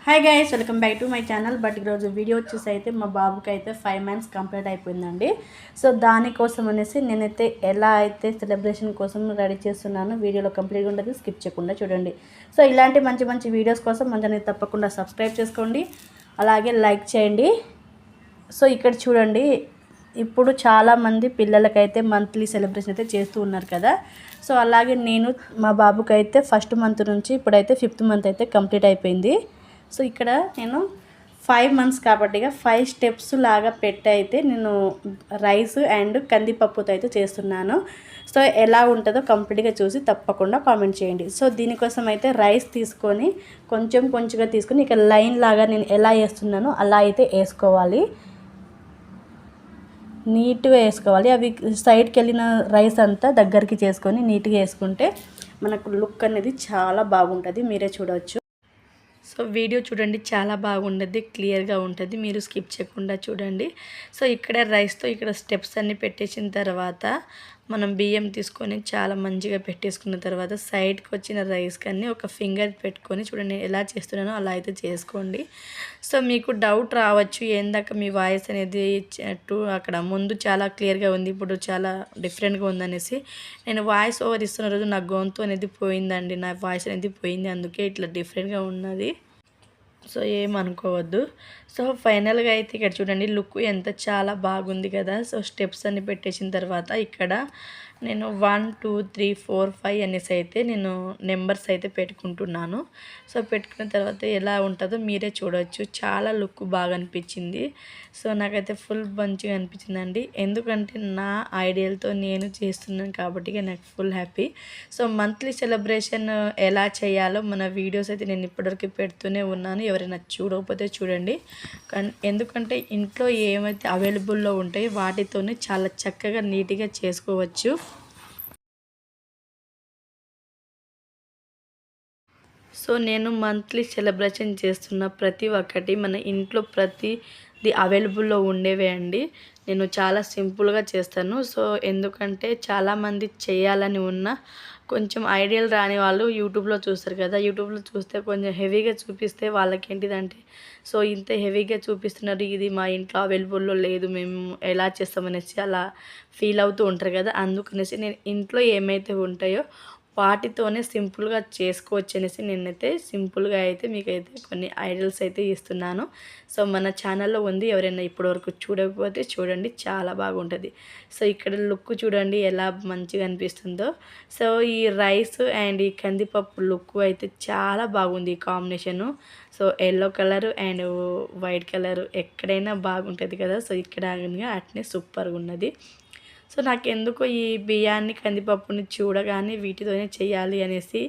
Hi guys, welcome back to my channel. But ఈరోజు video వచ్చేసి అయితే మా బాబుకి అయితే 5 months కంప్లీట్ అయిపోయిందండి. సో దానికోసం అనేసి నేనైతే ఎలా అయితే సెలబ్రేషన్ కోసం రెడీ చేస్తున్నాను, వీడియోలో కంప్లీట్గా ఉండదు, స్కిప్ చేయకుండా చూడండి. సో ఇలాంటి మంచి మంచి వీడియోస్ కోసం మంచిగా తప్పకుండా సబ్స్క్రైబ్ చేసుకోండి, అలాగే లైక్ చేయండి. సో ఇక్కడ చూడండి, ఇప్పుడు చాలామంది పిల్లలకైతే మంత్లీ సెలబ్రేషన్ అయితే చేస్తూ ఉన్నారు కదా. సో అలాగే నేను మా బాబుకి అయితే ఫస్ట్ మంత్ నుంచి ఇప్పుడైతే 5th month అయితే కంప్లీట్ అయిపోయింది. సో ఇక్కడ నేను 5 months కాబట్టి 5 steps లాగా పెట్టి అయితే నేను రైస్ అండ్ కందిపప్పుతో అయితే చేస్తున్నాను. సో ఎలా ఉంటుందో కంప్లీట్గా చూసి తప్పకుండా కామెంట్ చేయండి. సో దీనికోసం అయితే రైస్ తీసుకొని కొంచెం కొంచెంగా తీసుకొని ఇక్కడ లైన్ లాగా నేను ఎలా వేస్తున్నానో అలా అయితే వేసుకోవాలి, నీట్గా వేసుకోవాలి. అవి సైడ్కి వెళ్ళిన రైస్ అంతా దగ్గరికి చేసుకొని నీట్గా వేసుకుంటే మనకు లుక్ అనేది చాలా బాగుంటుంది, మీరే చూడవచ్చు. సో వీడియో చూడండి, చాలా బాగుంటుంది, క్లియర్గా ఉంటుంది, మీరు స్కిప్ చేయకుండా చూడండి. సో ఇక్కడ రైస్తో ఇక్కడ స్టెప్స్ అన్నీ పెట్టేసిన తర్వాత మనం బియ్యం తీసుకొని చాలా మంచిగా పెట్టేసుకున్న తర్వాత సైడ్కి వచ్చిన రైస్ కన్నీ ఒక ఫింగర్ పెట్టుకొని చూడండి ఎలా చేస్తున్నానో అలా అయితే చేసుకోండి. సో మీకు డౌట్ రావచ్చు, ఏందాక మీ వాయిస్ అనేది అక్కడ ముందు చాలా క్లియర్గా ఉంది, ఇప్పుడు చాలా డిఫరెంట్గా ఉందనేసి. నేను వాయిస్ ఓవర్ ఇస్తున్న రోజు నా గొంతు అనేది పోయిందండి, నా వాయిస్ అనేది పోయింది, అందుకే ఇట్లా డిఫరెంట్గా ఉన్నది. సో ఏమనుకోవద్దు. సో ఫైనల్గా అయితే ఇక్కడ చూడండి లుక్ ఎంత చాలా బాగుంది కదా. సో స్టెప్స్ అన్ని పెట్టేసిన తర్వాత ఇక్కడ నేను 1 2 3 4 5 అనేసి అయితే నేను నెంబర్స్ అయితే పెట్టుకుంటున్నాను. సో పెట్టుకున్న తర్వాత ఎలా ఉంటుందో మీరే చూడవచ్చు, చాలా లుక్ బాగా అనిపించింది. సో నాకైతే ఫుల్ మంచిగా అనిపించిందండి, ఎందుకంటే నా ఐడియాలతో నేను చేస్తున్నాను కాబట్టి నాకు full happy. So monthly celebration ఎలా చేయాలో మన వీడియోస్ అయితే నేను ఇప్పటివరకు పెడుతూనే ఉన్నాను, ఎవరైనా చూడకపోతే చూడండి. ఎందుకంటే ఇంట్లో ఏమైతే అవైలబుల్లో ఉంటాయో వాటితోనే చాలా చక్కగా నీట్గా చేసుకోవచ్చు. సో నేను మంత్లీ సెలబ్రేషన్ చేస్తున్న ప్రతి ఒక్కటి మన ఇంట్లో ప్రతిది అవైలబుల్లో ఉండేవే అండి. నేను చాలా సింపుల్గా చేస్తాను. సో ఎందుకంటే చాలామంది చేయాలని ఉన్న కొంచెం ఐడియాలు రాని వాళ్ళు యూట్యూబ్లో చూస్తారు కదా, యూట్యూబ్లో చూస్తే కొంచెం హెవీగా చూపిస్తే వాళ్ళకి ఏంటిదంటే సో ఇంత హెవీగా చూపిస్తున్నారు, ఇది మా ఇంట్లో అవైలబుల్లో లేదు, మేము ఎలా చేస్తామనేసి అలా ఫీల్ అవుతూ ఉంటారు కదా. అందుకనేసి నేను ఇంట్లో ఏమైతే ఉంటాయో వాటితోనే సింపుల్గా చేసుకోవచ్చు అనేసి నేనైతే సింపుల్గా అయితే మీకైతే కొన్ని ఐడియాస్ అయితే ఇస్తున్నాను. సో మన ఛానల్లో ఉంది, ఎవరైనా ఇప్పటివరకు చూడకపోతే చూడండి, చాలా బాగుంటుంది. సో ఇక్కడ లుక్ చూడండి ఎలా మంచిగా అనిపిస్తుందో. సో ఈ రైస్ అండ్ ఈ కందిపప్పు లుక్ అయితే చాలా బాగుంది, ఈ combination. So yellow colour and white colour ఎక్కడైనా బాగుంటుంది కదా. సో ఇక్కడ అట్నే సూపర్గా ఉన్నది. సో నాకెందుకో ఈ బియ్యాన్ని కందిపప్పుని చూడగానే వీటితోనే చేయాలి అనేసి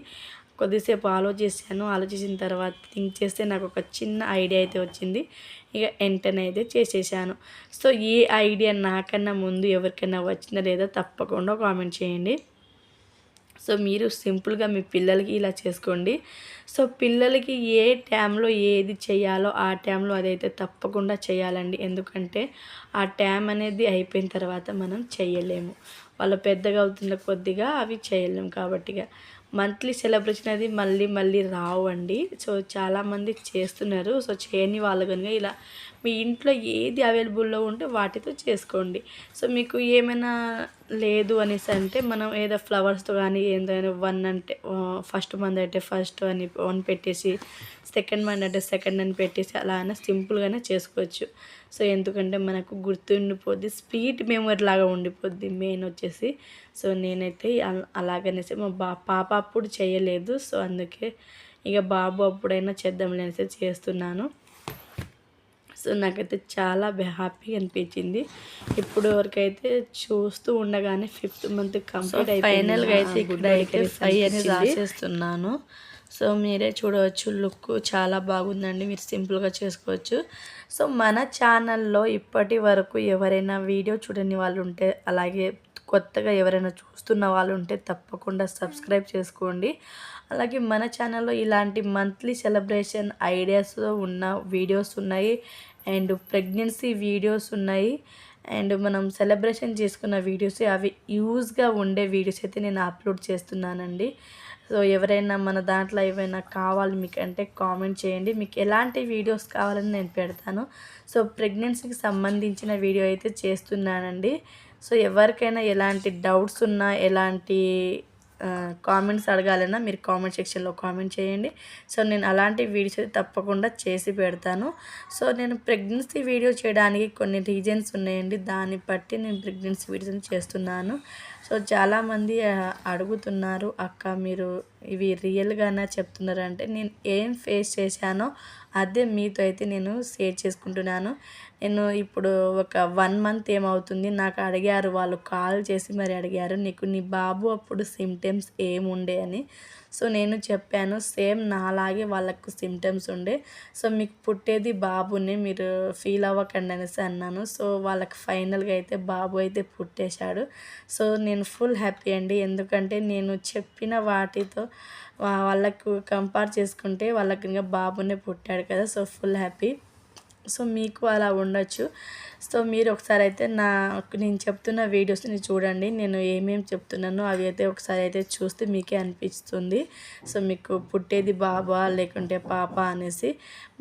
కొద్దిసేపు ఆలోచించిన తర్వాత థింక్ చేస్తే నాకు ఒక చిన్న ఐడియా అయితే వచ్చింది, ఇక వెంటనే అయితే చేసేసాను. సో ఈ ఐడియా నాకన్నా ముందు ఎవరికైనా వచ్చిందా లేదా తప్పకుండా కామెంట్ చేయండి. సో మీరు సింపుల్గా మీ పిల్లలకి ఇలా చేసుకోండి. సో పిల్లలకి ఏ టైంలో ఏది చేయాలో ఆ టైంలో అదైతే తప్పకుండా చేయాలండి, ఎందుకంటే ఆ టైం అనేది అయిపోయిన తర్వాత మనం చేయలేము, వాళ్ళు పెద్దగా అవుతున్న కొద్దిగా అవి చేయలేము. కాబట్టి మంత్లీ సెలబ్రేషన్ అది మళ్ళీ మళ్ళీ రావండి. సో చాలామంది చేస్తున్నారు. సో చేయని వాళ్ళు కనుక ఇలా మీ ఇంట్లో ఏది అవైలబుల్లో ఉంటే వాటితో చేసుకోండి. సో మీకు ఏమైనా లేదు అనేసి అంటే మనం ఏదో ఫ్లవర్స్తో కానీ ఏదైనా 1 అంటే ఫస్ట్ మంత్ అంటే ఫస్ట్ అని 1 పెట్టేసి, సెకండ్ మంత్ అంటే సెకండ్ అని పెట్టేసి అలా అయినా సింపుల్గానే చేసుకోవచ్చు. సో ఎందుకంటే మనకు గుర్తుండిపోద్ది, స్వీట్ మెమరీ లాగా ఉండిపోద్ది మెయిన్ వచ్చేసి. సో నేనైతే అలాగనేసి మా పాప అప్పుడు చేయలేదు, సో అందుకే ఇక బాబు అప్పుడైనా చేద్దాంలే అనేసి చేస్తున్నాను. సో నాకైతే చాలా హ్యాపీ అనిపించింది. ఇప్పుడు వరకైతే చూస్తూ ఉండగానే 5th month కంప్లీట్ అయిపోయింది. ఫైనల్గా అయితే ఇక్కడ 5 అనేది రాసేస్తున్నాను. సో మీరే చూడవచ్చు, లుక్ చాలా బాగుందండి, మీరు సింపుల్గా చేసుకోవచ్చు. సో మన ఛానల్లో ఇప్పటి వరకు ఎవరైనా వీడియో చూడని వాళ్ళు ఉంటే, అలాగే కొత్తగా ఎవరైనా చూస్తున్న వాళ్ళు ఉంటే తప్పకుండా సబ్స్క్రైబ్ చేసుకోండి. అలాగే మన ఛానల్లో ఇలాంటి మంత్లీ సెలబ్రేషన్ ఐడియాస్ ఉన్న వీడియోస్ ఉన్నాయి, అండ్ ప్రెగ్నెన్సీ వీడియోస్ ఉన్నాయి, అండ్ మనం సెలబ్రేషన్ చేసుకున్న వీడియోస్ అవి యూజ్గా ఉండే వీడియోస్ అయితే నేను అప్లోడ్ చేస్తున్నానండి. సో ఎవరైనా మన దాంట్లో ఏమైనా కావాలి మీకు అంటే కామెంట్ చేయండి, మీకు ఎలాంటి వీడియోస్ కావాలని నేను పెడతాను. సో ప్రెగ్నెన్సీకి సంబంధించిన వీడియో అయితే చేస్తున్నానండి. సో ఎవరికైనా ఎలాంటి డౌట్స్ ఉన్నా, ఎలాంటి కామెంట్స్ అడగాలన్నా మీరు కామెంట్ సెక్షన్లో కామెంట్ చేయండి. సో నేను అలాంటి వీడియోస్ తప్పకుండా చేసి పెడతాను. సో నేను ప్రెగ్నెన్సీ వీడియో చేయడానికి కొన్ని రీజన్స్ ఉన్నాయండి, దాన్ని బట్టి నేను ప్రెగ్నెన్సీ వీడియోస్ని చేస్తున్నాను. సో చాలామంది అడుగుతున్నారు, అక్క మీరు ఇవి రియల్గానే చెప్తున్నారంటే నేను ఏం ఫేస్ చేశానో అదే మీతో అయితే నేను షేర్ చేసుకుంటున్నాను. నేను ఇప్పుడు ఒక 1 మంత్ ఏమవుతుంది, నాకు అడిగారు, వాళ్ళు కాల్ చేసి మరి అడిగారు, నీకు నీ బాబు అప్పుడు సిమ్టమ్స్ ఏముండే అని. సో నేను చెప్పాను, సేమ్ నాలాగే వాళ్ళకు సిమ్టమ్స్ ఉండే. సో మీకు పుట్టేది బాబుని, మీరు ఫీల్ అవ్వకండి అనేసి అన్నాను. సో వాళ్ళకి ఫైనల్గా అయితే బాబు అయితే పుట్టేశాడు. సో నేను ఫుల్ హ్యాపీ అండి, ఎందుకంటే నేను చెప్పిన వాటితో వాళ్ళకు కంపేర్ చేసుకుంటే వాళ్ళకి ఇంకా బాబునే పుట్టాడు కదా. So full happy. సో మీకు అలా ఉండొచ్చు. సో మీరు ఒకసారి అయితే నేను చెప్తున్న వీడియోస్ని చూడండి, నేను ఏమేమి చెప్తున్నానో అవి అయితే ఒకసారి అయితే చూస్తే మీకే అనిపిస్తుంది. సో మీకు పుట్టేది బాబా లేకుంటే పాప అనేసి.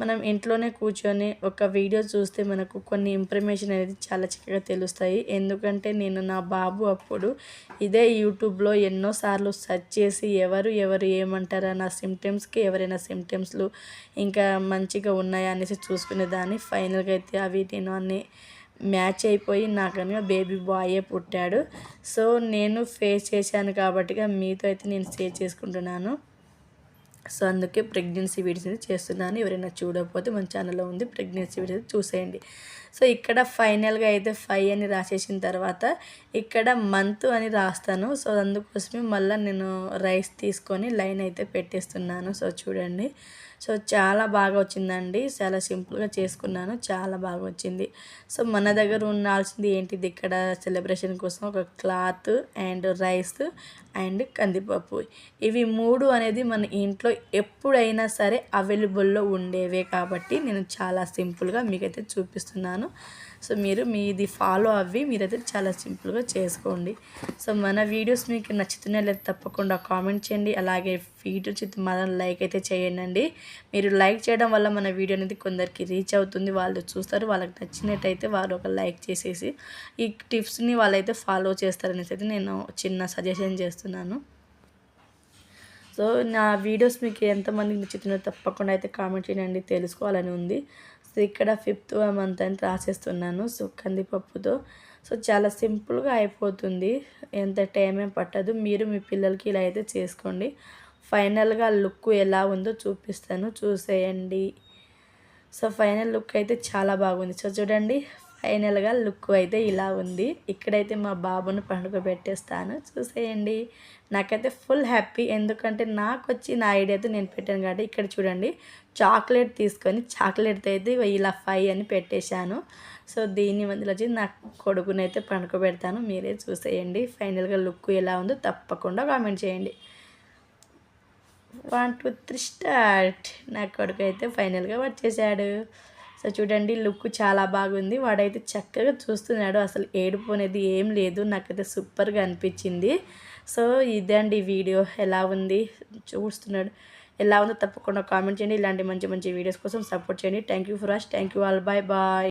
మనం ఇంట్లోనే కూర్చొని ఒక వీడియో చూస్తే మనకు కొన్ని ఇన్ఫర్మేషన్ అనేది చాలా చక్కగా తెలుస్తాయి. ఎందుకంటే నేను నా బాబు అప్పుడు ఇదే యూట్యూబ్లో ఎన్నోసార్లు సెర్చ్ చేసి ఎవరు ఏమంటారా నా సిమ్టమ్స్కి, ఎవరైనా సిమ్టమ్స్లు ఇంకా మంచిగా ఉన్నాయా అనేసి చూసుకునేదాన్ని. ఫైనల్గా అయితే అవి నేను అన్నీ మ్యాచ్ అయిపోయి నాకన్నా బేబీ బాయే పుట్టాడు. సో నేను ఫేస్ చేశాను కాబట్టి మీతో అయితే నేను షేర్ చేసుకుంటున్నాను. సో అందుకే ప్రెగ్నెన్సీ వీడియోస్ చేస్తున్నాను. ఎవరైనా చూడకపోతే మన ఛానల్లో ఉంది, ప్రెగ్నెన్సీ వీడియోస్ చూసేయండి. సో ఇక్కడ ఫైనల్గా అయితే 5 అని రాసేసిన తర్వాత ఇక్కడ మంత్ అని రాస్తాను. సో అందుకోసమే మళ్ళీ నేను రైస్ తీసుకొని లైన్ అయితే పెట్టేస్తున్నాను. సో చూడండి, సో చాలా బాగా వచ్చిందండి, చాలా సింపుల్గా చేసుకున్నాను, చాలా బాగా వచ్చింది. సో మన దగ్గర ఉండాల్సింది ఏంటిది, ఇక్కడ సెలబ్రేషన్ కోసం ఒక క్లాత్ అండ్ రైస్ అండ్ కందిపప్పు, ఇవి 3 అనేది మన ఇంట్లో ఎప్పుడైనా సరే అవైలబుల్లో ఉండేవే కాబట్టి నేను చాలా సింపుల్గా మీకైతే చూపిస్తున్నాను. సో మీరు మీది ఫాలో అవ్వి మీరైతే చాలా సింపుల్గా చేసుకోండి. సో మన వీడియోస్ మీకు నచ్చుతున్నాయి లేదా తప్పకుండా కామెంట్ చేయండి. అలాగే వీడియో మాత్రం లైక్ అయితే చేయండి. మీరు లైక్ చేయడం వల్ల మన వీడియో అనేది కొందరికి రీచ్ అవుతుంది, వాళ్ళు చూస్తారు, వాళ్ళకి నచ్చినట్టయితే వారు ఒక లైక్ చేసేసి ఈ టిప్స్ని వాళ్ళైతే ఫాలో చేస్తారనేసి అయితే నేను చిన్న సజెషన్ చేస్తున్నాను. సో నా వీడియోస్ మీకు ఎంతమందికి నచ్చుతున్నాయో తప్పకుండా అయితే కామెంట్ చేయండి, తెలుసుకోవాలని ఉంది. సో ఇక్కడ 5th మంత్ అని రాసేస్తున్నాను. సో కందిపప్పుతో సో చాలా సింపుల్గా అయిపోతుంది, ఎంత టైం ఏం పట్టదు. మీరు మీ పిల్లలకి ఇలా అయితే చేసుకోండి. ఫైనల్గా లుక్ ఎలా ఉందో చూపిస్తాను, చూసేయండి. సో ఫైనల్ లుక్ అయితే చాలా బాగుంది. సో చూడండి, ఫైనల్గా లుక్ అయితే ఇలా ఉంది. ఇక్కడైతే మా బాబుని పండుకోబెట్టేస్తాను, చూసేయండి. నాకైతే ఫుల్ హ్యాపీ, ఎందుకంటే నాకు వచ్చి నా ఐడియాతో నేను పెట్టాను కాబట్టి. ఇక్కడ చూడండి, చాక్లెట్ తీసుకొని చాక్లెట్తో అయితే ఇలా 5 అని పెట్టేశాను. సో దీని మధ్యలో వచ్చి నా కొడుకునైతే పండుకోబెడతాను, మీరే చూసేయండి. ఫైనల్గా లుక్ ఎలా ఉందో తప్పకుండా కామెంట్ చేయండి. 1 2 3 స్టార్ట్. నా కొడుకు అయితే ఫైనల్గా వచ్చేసాడు. సో చూడండి, లుక్ చాలా బాగుంది, వాడైతే చక్కగా చూస్తున్నాడు, అసలు ఏడుపు అనేది ఏం లేదు. నాకైతే సూపర్గా అనిపించింది. సో ఇదండి వీడియో, ఎలా ఉంది చూస్తున్నాడు, ఎలా ఉందో తప్పకుండా కామెంట్ చేయండి. ఇలాంటి మంచి మంచి వీడియోస్ కోసం సపోర్ట్ చేయండి. Thank you for watch, thank you all, bye bye.